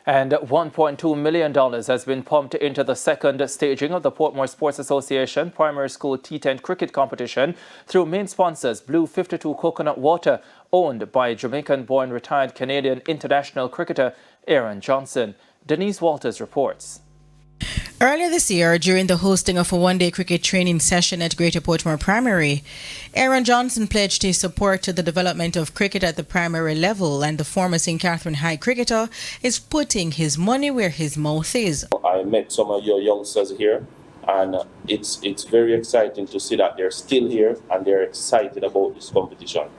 And $1.2 million has been pumped into the second staging of the Portmore Sports Association Primary School T10 cricket competition through main sponsors Blue 52 Coconut Water, owned by Jamaican-born retired Canadian international cricketer Aaron Johnson. Denise Walters reports. Earlier this year, during the hosting of a one-day cricket training session at Greater Portmore Primary, Aaron Johnson pledged his support to the development of cricket at the primary level, and the former St. Catherine High cricketer is putting his money where his mouth is. I met some of your youngsters here, and it's very exciting to see that they're still here and they're excited about this competition.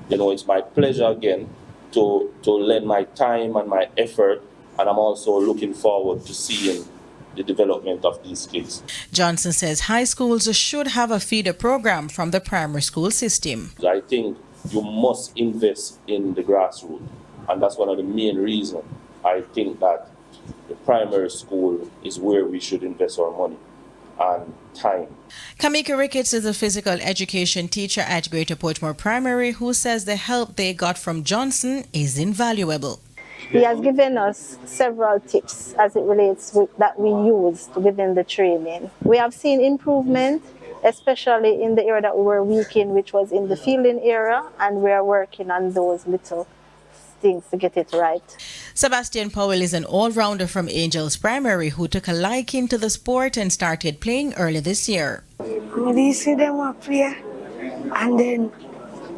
You know, it's my pleasure again to lend my time and my effort, and I'm also looking forward to seeing the development of these kids. Johnson says high schools should have a feeder program from the primary school system. I think you must invest in the grassroots, and that's one of the main reasons I think that the primary school is where we should invest our money and time. Kamika Ricketts is a physical education teacher at Greater Portmore Primary who says the help they got from Johnson is invaluable. He has given us several tips as it relates that we used within the training. We have seen improvement, especially in the area that we were weak in, which was in the fielding area, and we are working on those little things to get it right. Sebastian Powell is an all-rounder from Angels Primary who took a liking to the sport and started playing early this year. We see them play, and then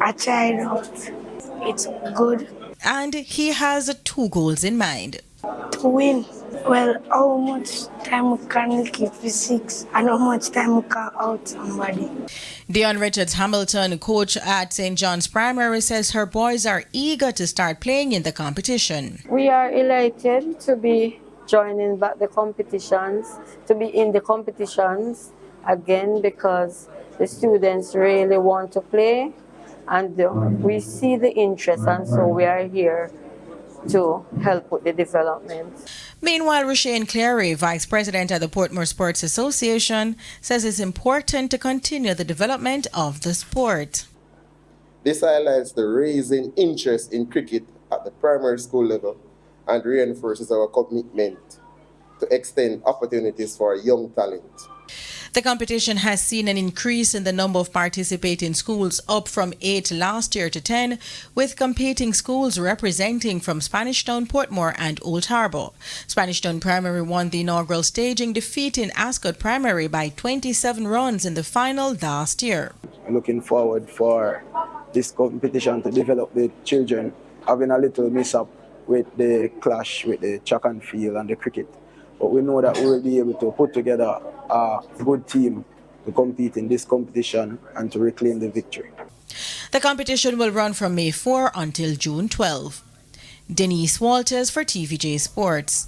I tried out. It's good. And he has 2 goals in mind. To win. Well, how much time we can keep physics and how much time we can out somebody. Dion Richards Hamilton, coach at St. John's Primary, says her boys are eager to start playing in the competition. We are elated to be joining back the competitions, to be in the competitions again, because the students really want to play. And we see the interest, and so we are here to help with the development. Meanwhile, Rushane Clary, Vice President at the Portmore Sports Association, says it's important to continue the development of the sport. This highlights the raising interest in cricket at the primary school level and reinforces our commitment to extend opportunities for young talent. The competition has seen an increase in the number of participating schools, up from 8 last year to 10, with competing schools representing from Spanish Town, Portmore and Old Harbour. Spanish Town Primary won the inaugural staging, defeating Ascot Primary by 27 runs in the final last year. Looking forward for this competition to develop the children, having a little mishap with the clash with the track and field and the cricket. But we know that we will be able to put together a good team to compete in this competition and to reclaim the victory. The competition will run from May 4 until June 12. Denise Walters for TVJ Sports.